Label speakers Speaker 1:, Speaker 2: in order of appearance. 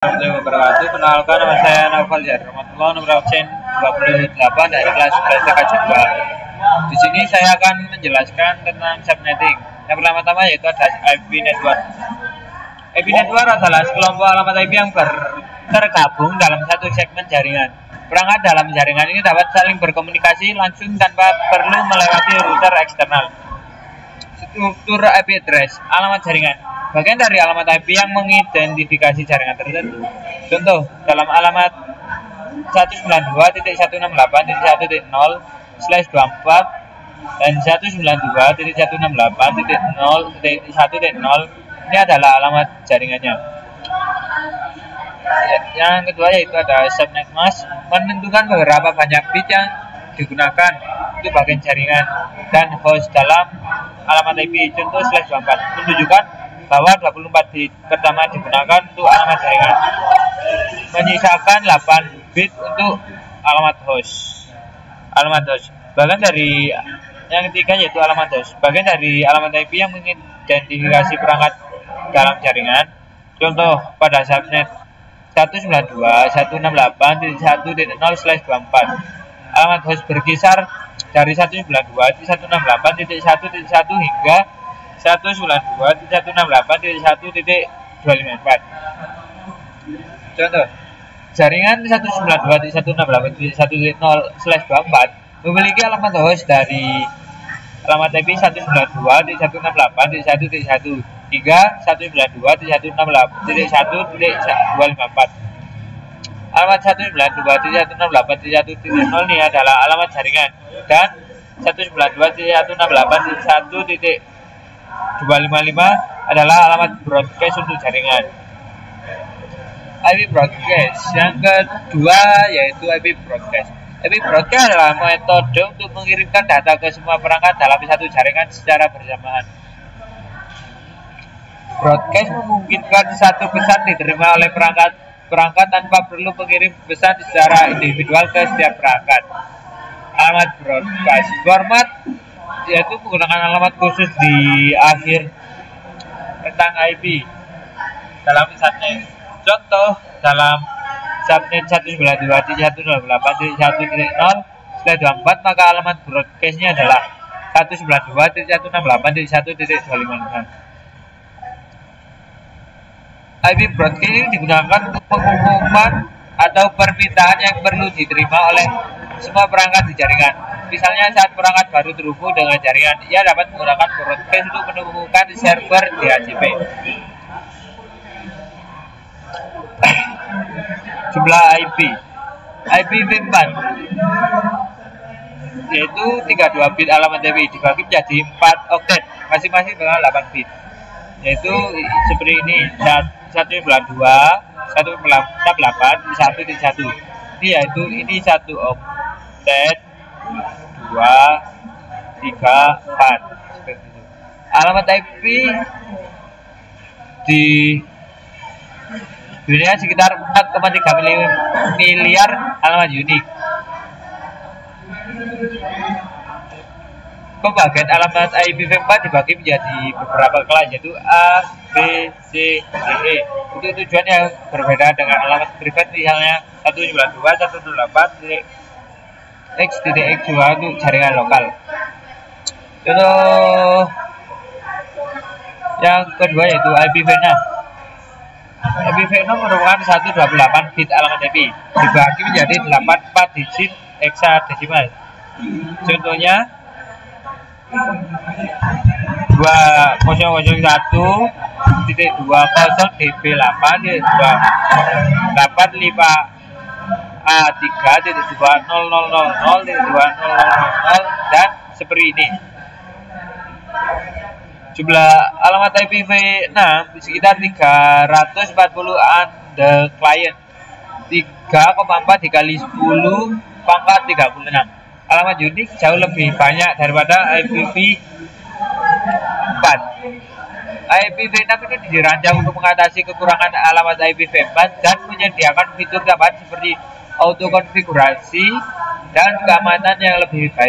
Speaker 1: Warahmatullahi wabarakatuh. Kenalkan, nama saya Naufal Jarromatullah, nomor absen 28 dari kelas 11 TK 2. Di sini saya akan menjelaskan tentang subnetting. Yang pertama-tama yaitu ada IP network. IP network adalah sekelompok alamat IP yang tergabung dalam satu segmen jaringan. Perangkat dalam jaringan ini dapat saling berkomunikasi langsung tanpa perlu melewati router eksternal. Struktur IP address, alamat jaringan, bagian dari alamat IP yang mengidentifikasi jaringan tertentu. Contoh, dalam alamat 192.168.1.0/24 dan 192.168.0.1.0 ini adalah alamat jaringannya. Yang kedua yaitu ada subnet mask, menentukan beberapa banyak bit yang digunakan untuk bagian jaringan dan host dalam alamat IP. Contoh /24 menunjukkan bahwa 24 bit pertama digunakan untuk alamat jaringan, menyisakan 8 bit untuk alamat host. Bagian dari yang ketiga yaitu alamat host, bagian dari alamat IP yang mengidentifikasi perangkat dalam jaringan. Contoh, pada subnet 192.168.1.0/24 alamat host berkisar dari 192.168.1.1 hingga 192.168.1.254. Contoh, jaringan 192.168.1.0/24 memiliki alamat host dari alamat IP 192.168.1.1 hingga 192.168.1.254. Alamat 192.168.1.0 ini adalah alamat jaringan dan 192.168.1.255 adalah alamat broadcast untuk jaringan. IP broadcast yang kedua yaitu IP broadcast. IP broadcast adalah metode untuk mengirimkan data ke semua perangkat dalam satu jaringan secara bersamaan. Broadcast memungkinkan satu pesan diterima oleh perangkat tanpa perlu mengirim pesan secara individual ke setiap perangkat. Alamat broadcast format yaitu menggunakan alamat khusus di akhir tentang IP dalam subnet. Contoh, dalam subnet 192.168.1.0/24 maka alamat broadcastnya adalah 192.168.1.255. IP broadcast ini digunakan untuk pengumuman atau permintaan yang perlu diterima oleh semua perangkat di jaringan. Misalnya saat perangkat baru terhubung dengan jaringan, ia dapat menggunakan broadcast untuk menemukan server DHCP. Jumlah IP V4 yaitu 32 bit alamat IP dibagi menjadi 4 oktet masing-masing dengan 8 bit, yaitu seperti ini: 192, 148, 1.1. Ini 1 oktet, 2, 3, 4 seperti itu. Alamat IP di dunia sekitar 4,3 miliar alamat unik. Pembagian alamat IPv4 dibagi menjadi beberapa kelas, yaitu A, B, C, D, E. Untuk tujuan yang berbeda dengan alamat privat, misalnya 192.168.x.x2 untuk jaringan lokal. Contoh yang kedua yaitu IPv6. IPv6 merupakan 128 bit alamat IP dibagi menjadi 84 digit heksadesimal. Contohnya 20.1.8.5A3.200.2000 dan seperti ini. Jumlah alamat IPv6 sekitar 340 the client, 3,4 dikali 10 pangkat 36. Alamat unik jauh lebih banyak daripada IPv4. IPv6 ini dirancang untuk mengatasi kekurangan alamat IPv4 dan menyediakan fitur tambahan seperti autokonfigurasi dan keamanan yang lebih baik.